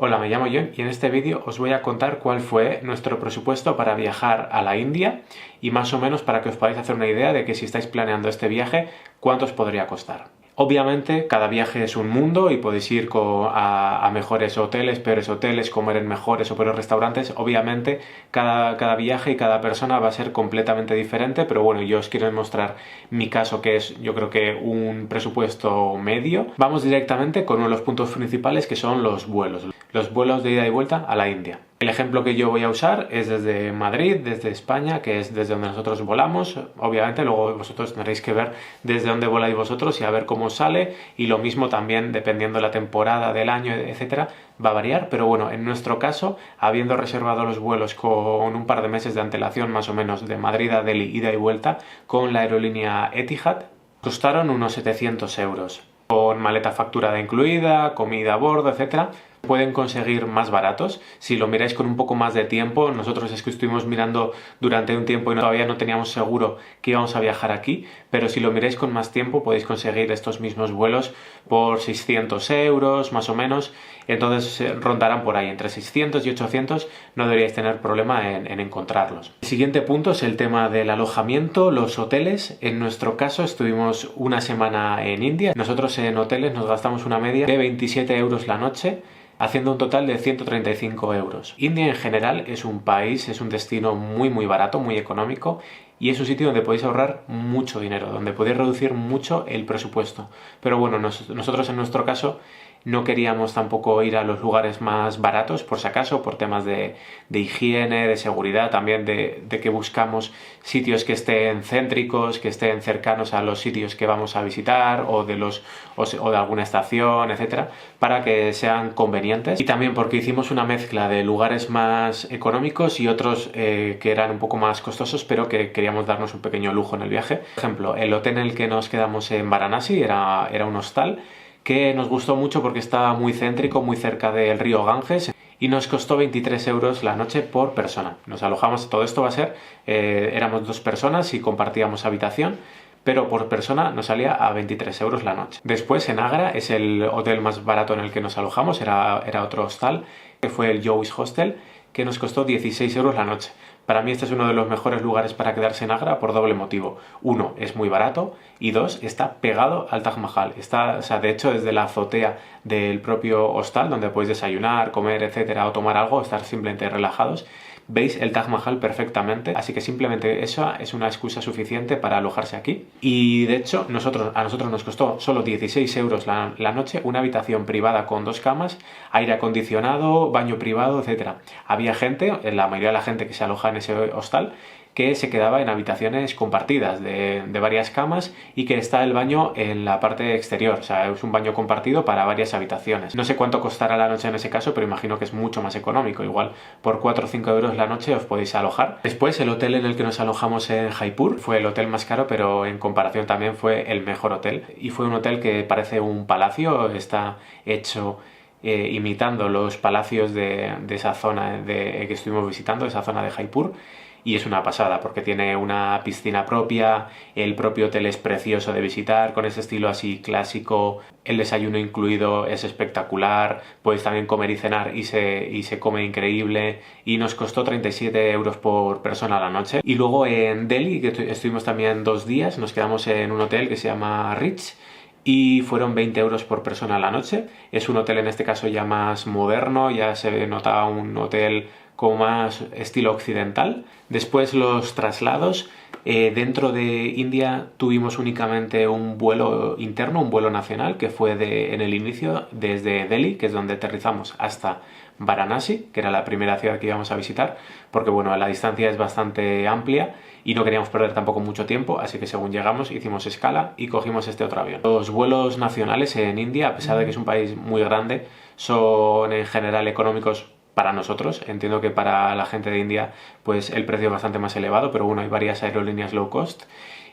Hola, me llamo John y en este vídeo os voy a contar cuál fue nuestro presupuesto para viajar a la India y más o menos para que os podáis hacer una idea de que si estáis planeando este viaje, cuánto os podría costar. Obviamente, cada viaje es un mundo y podéis ir a mejores hoteles, peores hoteles, comer en mejores o peores restaurantes. Obviamente, cada viaje y cada persona va a ser completamente diferente, pero bueno, yo os quiero mostrar mi caso, que es, yo creo que un presupuesto medio. Vamos directamente con uno de los puntos principales, que son los vuelos. Los vuelos de ida y vuelta a la India. El ejemplo que yo voy a usar es desde Madrid, desde España, que es desde donde nosotros volamos. Obviamente luego vosotros tendréis que ver desde dónde voláis vosotros y a ver cómo sale, y lo mismo también dependiendo de la temporada del año, etcétera, va a variar, pero bueno, en nuestro caso, habiendo reservado los vuelos con un par de meses de antelación más o menos de Madrid a Delhi ida y vuelta con la aerolínea Etihad, costaron unos 700 euros. Con maleta facturada incluida, comida a bordo, etcétera. Pueden conseguir más baratos si lo miráis con un poco más de tiempo. Nosotros es que estuvimos mirando durante un tiempo y todavía no teníamos seguro que íbamos a viajar aquí, pero si lo miráis con más tiempo podéis conseguir estos mismos vuelos por 600 euros más o menos. Entonces rondarán por ahí entre 600 y 800, no deberíais tener problema en encontrarlos. El siguiente punto es el tema del alojamiento, los hoteles. En nuestro caso estuvimos una semana en India. Nosotros en hoteles nos gastamos una media de 27 euros la noche, haciendo un total de 135 euros. India en general es un país, es un destino muy barato, muy económico, y es un sitio donde podéis ahorrar mucho dinero, donde podéis reducir mucho el presupuesto. Pero bueno, nosotros en nuestro caso no queríamos tampoco ir a los lugares más baratos, por si acaso, por temas de higiene, de seguridad, también de que buscamos sitios que estén céntricos, que estén cercanos a los sitios que vamos a visitar o de alguna estación, etcétera, para que sean convenientes. Y también porque hicimos una mezcla de lugares más económicos y otros que eran un poco más costosos, pero que queríamos darnos un pequeño lujo en el viaje. Por ejemplo, el hotel en el que nos quedamos en Varanasi era un hostal que nos gustó mucho porque estaba muy céntrico, muy cerca del río Ganges, y nos costó 23 euros la noche por persona. Nos alojamos, todo esto va a ser, éramos 2 personas y compartíamos habitación, pero por persona nos salía a 23 euros la noche. Después en Agra es el hotel más barato en el que nos alojamos, era otro hostal, que fue el Joey's Hostel, que nos costó 16 euros la noche. Para mí este es uno de los mejores lugares para quedarse en Agra por doble motivo. Uno, es muy barato, y dos, está pegado al Taj Mahal. O sea, de hecho, desde la azotea del propio hostal, donde podéis desayunar, comer, etcétera, o tomar algo, estar simplemente relajados, veis el Taj Mahal perfectamente, así que simplemente eso es una excusa suficiente para alojarse aquí. Y de hecho, a nosotros nos costó solo 16 euros la noche, una habitación privada con 2 camas, aire acondicionado, baño privado, etcétera. Había gente, la mayoría de la gente que se aloja en ese hostal, que se quedaba en habitaciones compartidas de varias camas, y que está el baño en la parte exterior, o sea, es un baño compartido para varias habitaciones. No sé cuánto costará la noche en ese caso, pero imagino que es mucho más económico, igual por 4 o 5 euros la noche os podéis alojar. Después, el hotel en el que nos alojamos en Jaipur fue el hotel más caro, pero en comparación también fue el mejor hotel, y fue un hotel que parece un palacio, está hecho imitando los palacios de esa zona que estuvimos visitando, esa zona de Jaipur. Y es una pasada porque tiene una piscina propia, el propio hotel es precioso de visitar, con ese estilo así clásico, el desayuno incluido es espectacular, podéis también comer y cenar y se come increíble, y nos costó 37 euros por persona a la noche. Y luego en Delhi, que estuvimos también 2 días, nos quedamos en un hotel que se llama Rich, y fueron 20 euros por persona a la noche. Es un hotel en este caso ya más moderno, ya se nota un hotel como más estilo occidental. Después los traslados. Dentro de India tuvimos únicamente un vuelo interno, un vuelo nacional, que fue en el inicio desde Delhi, que es donde aterrizamos, hasta Varanasi, que era la primera ciudad que íbamos a visitar, porque bueno, la distancia es bastante amplia y no queríamos perder tampoco mucho tiempo, así que según llegamos hicimos escala y cogimos este otro avión. Los vuelos nacionales en India, a pesar de que es un país muy grande, son en general económicos para nosotros. Entiendo que para la gente de India pues el precio es bastante más elevado, pero bueno, hay varias aerolíneas low cost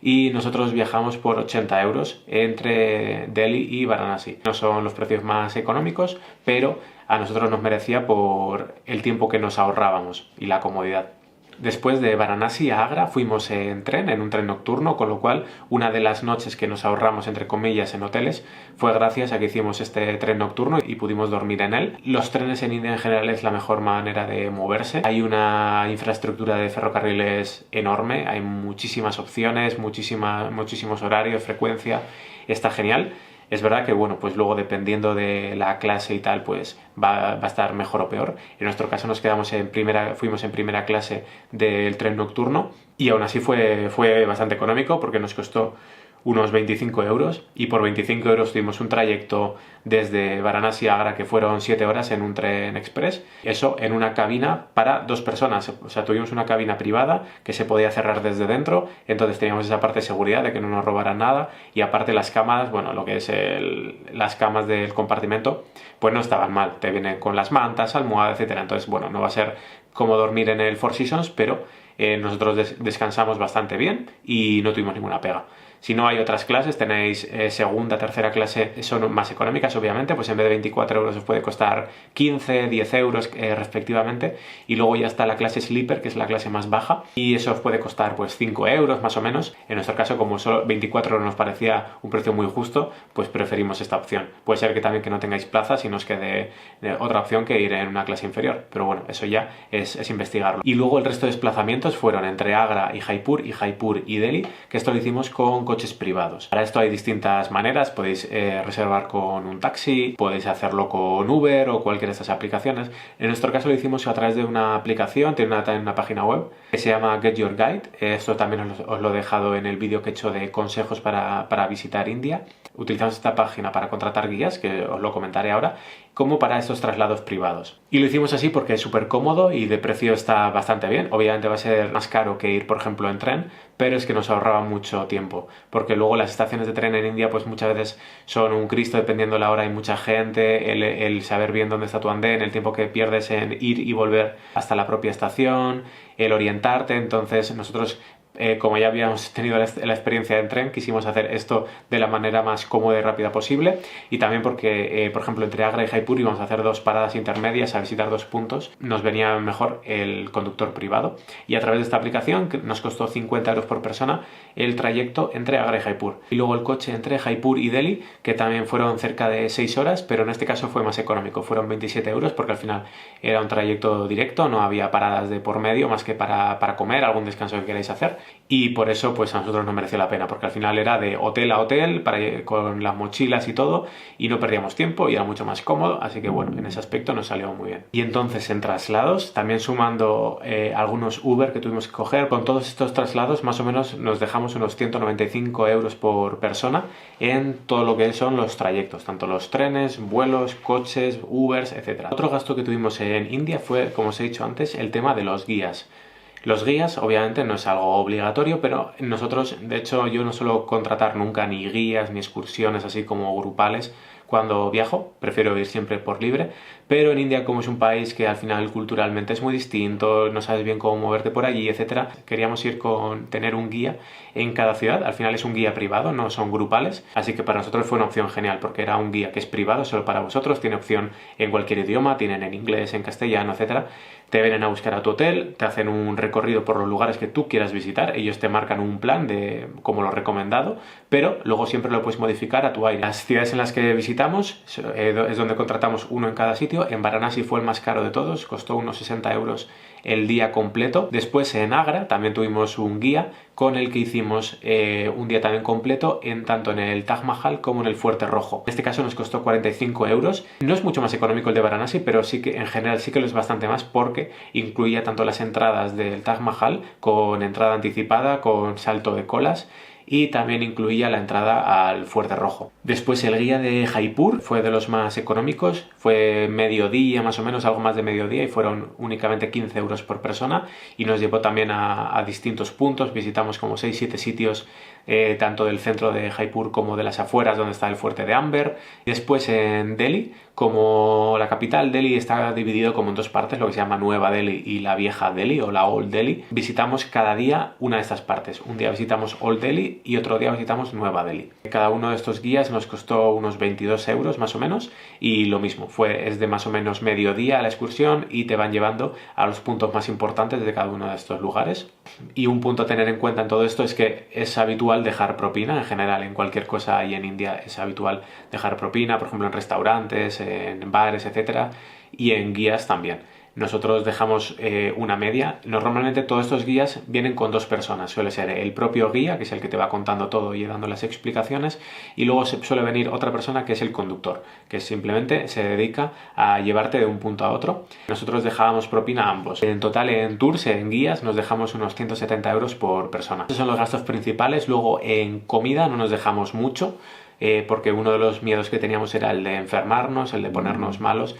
y nosotros viajamos por 80 euros entre Delhi y Varanasi. No son los precios más económicos, pero a nosotros nos merecía por el tiempo que nos ahorrábamos y la comodidad. Después de Varanasi a Agra fuimos en tren, en un tren nocturno, con lo cual una de las noches que nos ahorramos, entre comillas, en hoteles fue gracias a que hicimos este tren nocturno y pudimos dormir en él. Los trenes en India en general es la mejor manera de moverse. Hay una infraestructura de ferrocarriles enorme, hay muchísimas opciones, muchísimos horarios, frecuencia, está genial. Es verdad que, bueno, pues luego dependiendo de la clase y tal, pues va a estar mejor o peor. En nuestro caso fuimos en primera clase del tren nocturno y aún así fue bastante económico porque nos costó unos 25 euros y por 25 euros tuvimos un trayecto desde Varanasi a Agra que fueron 7 horas en un tren express, eso en una cabina para 2 personas, o sea, tuvimos una cabina privada que se podía cerrar desde dentro, entonces teníamos esa parte de seguridad de que no nos robaran nada y aparte las camas, bueno, lo que es las camas del compartimento, pues no estaban mal, te vienen con las mantas, almohadas, etcétera, entonces bueno, no va a ser como dormir en el Four Seasons, pero nosotros descansamos bastante bien y no tuvimos ninguna pega. Si no, hay otras clases, tenéis segunda, tercera clase, son más económicas, obviamente, pues en vez de 24 euros os puede costar 15, 10 euros respectivamente, y luego ya está la clase Sleeper, que es la clase más baja, y eso os puede costar pues 5 euros más o menos. En nuestro caso, como solo 24 euros nos parecía un precio muy justo, pues preferimos esta opción. Puede ser que también que no tengáis plazas y nos quede otra opción que ir en una clase inferior, pero bueno, eso ya es investigarlo. Y luego el resto de desplazamientos fueron entre Agra y Jaipur y Delhi, que esto lo hicimos con coches privados. Para esto hay distintas maneras, podéis reservar con un taxi, podéis hacerlo con Uber o cualquiera de estas aplicaciones. En nuestro caso lo hicimos a través de una aplicación, tiene una página web que se llama Get Your Guide. Esto también os lo he dejado en el vídeo que he hecho de consejos para visitar India. Utilizamos esta página para contratar guías, que os lo comentaré ahora, como para estos traslados privados. Y lo hicimos así porque es súper cómodo y de precio está bastante bien. Obviamente va a ser más caro que ir, por ejemplo, en tren, pero es que nos ahorraba mucho tiempo, porque luego las estaciones de tren en India pues muchas veces son un Cristo dependiendo de la hora, hay mucha gente, el saber bien dónde está tu andén, el tiempo que pierdes en ir y volver hasta la propia estación, el orientarte. Entonces nosotros como ya habíamos tenido la experiencia en tren, quisimos hacer esto de la manera más cómoda y rápida posible, y también porque, por ejemplo, entre Agra y Jaipur íbamos a hacer 2 paradas intermedias a visitar 2 puntos, nos venía mejor el conductor privado, y a través de esta aplicación que nos costó 50 euros por persona el trayecto entre Agra y Jaipur. Y luego el coche entre Jaipur y Delhi, que también fueron cerca de 6 horas, pero en este caso fue más económico, fueron 27 euros porque al final era un trayecto directo, no había paradas de por medio más que para comer, algún descanso que queráis hacer. Y por eso pues a nosotros nos mereció la pena, porque al final era de hotel a hotel con las mochilas y todo, y no perdíamos tiempo y era mucho más cómodo, así que bueno, en ese aspecto nos salió muy bien. Y entonces en traslados, también sumando algunos Uber que tuvimos que coger, con todos estos traslados más o menos nos dejamos unos 195 euros por persona en todo lo que son los trayectos, tanto los trenes, vuelos, coches, Ubers, etc. Otro gasto que tuvimos en India fue, como os he dicho antes, el tema de los guías. Los guías, obviamente, no es algo obligatorio, pero nosotros, de hecho, yo no suelo contratar nunca ni guías ni excursiones así como grupales cuando viajo, prefiero ir siempre por libre, pero en India, como es un país que al final culturalmente es muy distinto, no sabes bien cómo moverte por allí, etcétera, queríamos ir con tener un guía en cada ciudad. Al final es un guía privado, no son grupales, así que para nosotros fue una opción genial porque era un guía que es privado solo para vosotros, tiene opción en cualquier idioma, tienen en inglés, en castellano, etcétera. Te vienen a buscar a tu hotel, te hacen un recorrido por los lugares que tú quieras visitar, ellos te marcan un plan de como lo recomendado, pero luego siempre lo puedes modificar a tu aire. Las ciudades en las que visitamos es donde contratamos uno en cada sitio. En Varanasi fue el más caro de todos, costó unos 60 euros el día completo. Después en Agra también tuvimos un guía con el que hicimos un día también completo tanto en el Taj Mahal como en el Fuerte Rojo. En este caso nos costó 45 euros. No es mucho más económico el de Varanasi, pero sí que en general sí que lo es bastante más porque incluía tanto las entradas del Taj Mahal con entrada anticipada, con salto de colas, y también incluía la entrada al Fuerte Rojo. Después el guía de Jaipur fue de los más económicos, fue mediodía más o menos, algo más de mediodía, y fueron únicamente 15 euros por persona, y nos llevó también a distintos puntos. Visitamos como 6-7 sitios, tanto del centro de Jaipur como de las afueras donde está el fuerte de Amber. Después en Delhi Como la capital, Delhi, está dividido como en dos partes, lo que se llama Nueva Delhi y la Vieja Delhi o la Old Delhi, visitamos cada día una de estas partes. Un día visitamos Old Delhi y otro día visitamos Nueva Delhi. Cada uno de estos guías nos costó unos 22 euros más o menos, y lo mismo, es de más o menos mediodía la excursión y te van llevando a los puntos más importantes de cada uno de estos lugares. Y un punto a tener en cuenta en todo esto es que es habitual dejar propina, en general en cualquier cosa ahí en India es habitual dejar propina, por ejemplo en restaurantes, en bares, etcétera, y en guías también. Nosotros dejamos una media. Normalmente todos estos guías vienen con dos personas. Suele ser el propio guía, que es el que te va contando todo y dando las explicaciones, y luego suele venir otra persona que es el conductor, que simplemente se dedica a llevarte de un punto a otro. Nosotros dejábamos propina a ambos. En total, en tours, en guías, nos dejamos unos 170 euros por persona. Esos son los gastos principales. Luego en comida no nos dejamos mucho, porque uno de los miedos que teníamos era el de enfermarnos, el de ponernos malos.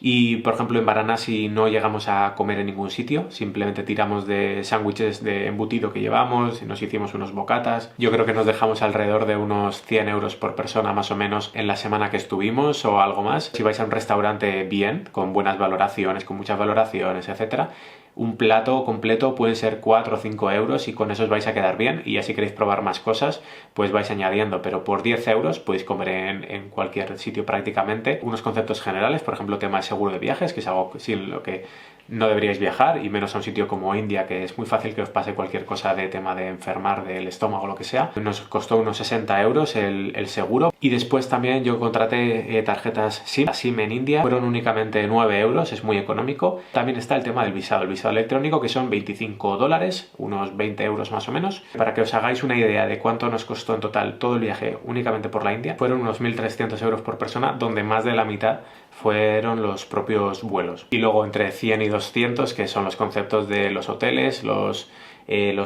Y, por ejemplo, en Varanasi no llegamos a comer en ningún sitio, simplemente tiramos de sándwiches de embutido que llevamos y nos hicimos unos bocatas. Yo creo que nos dejamos alrededor de unos 100 euros por persona más o menos en la semana que estuvimos o algo más. Si vais a un restaurante bien, con buenas valoraciones, con muchas valoraciones, etcétera, un plato completo pueden ser 4 o 5 euros y con eso os vais a quedar bien, y ya si queréis probar más cosas pues vais añadiendo, pero por 10 euros podéis comer en cualquier sitio prácticamente. Unos conceptos generales, por ejemplo tema de seguro de viajes, que es algo sin lo que no deberíais viajar, y menos a un sitio como India, que es muy fácil que os pase cualquier cosa de tema de enfermar del estómago o lo que sea. Nos costó unos 60 euros el seguro. Y después también yo contraté tarjetas SIM. La SIM en India fueron únicamente 9 euros, es muy económico. También está el tema del visado, el visado electrónico, que son 25 dólares, unos 20 euros más o menos. Para que os hagáis una idea de cuánto nos costó en total todo el viaje únicamente por la India, fueron unos 1.300 euros por persona, donde más de la mitad fueron los propios vuelos. Y luego entre 100 y 200, que son los conceptos de los hoteles, los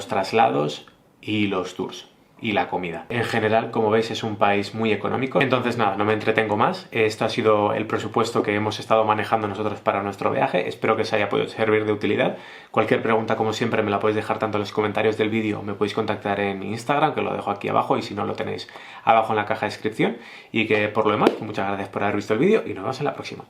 traslados y los tours y la comida. En general, como veis, es un país muy económico. Entonces nada, no me entretengo más. Esto ha sido el presupuesto que hemos estado manejando nosotros para nuestro viaje. Espero que os haya podido servir de utilidad. Cualquier pregunta, como siempre, me la podéis dejar tanto en los comentarios del vídeo, me podéis contactar en Instagram, que lo dejo aquí abajo, y si no lo tenéis abajo en la caja de descripción. Y que por lo demás, muchas gracias por haber visto el vídeo y nos vemos en la próxima.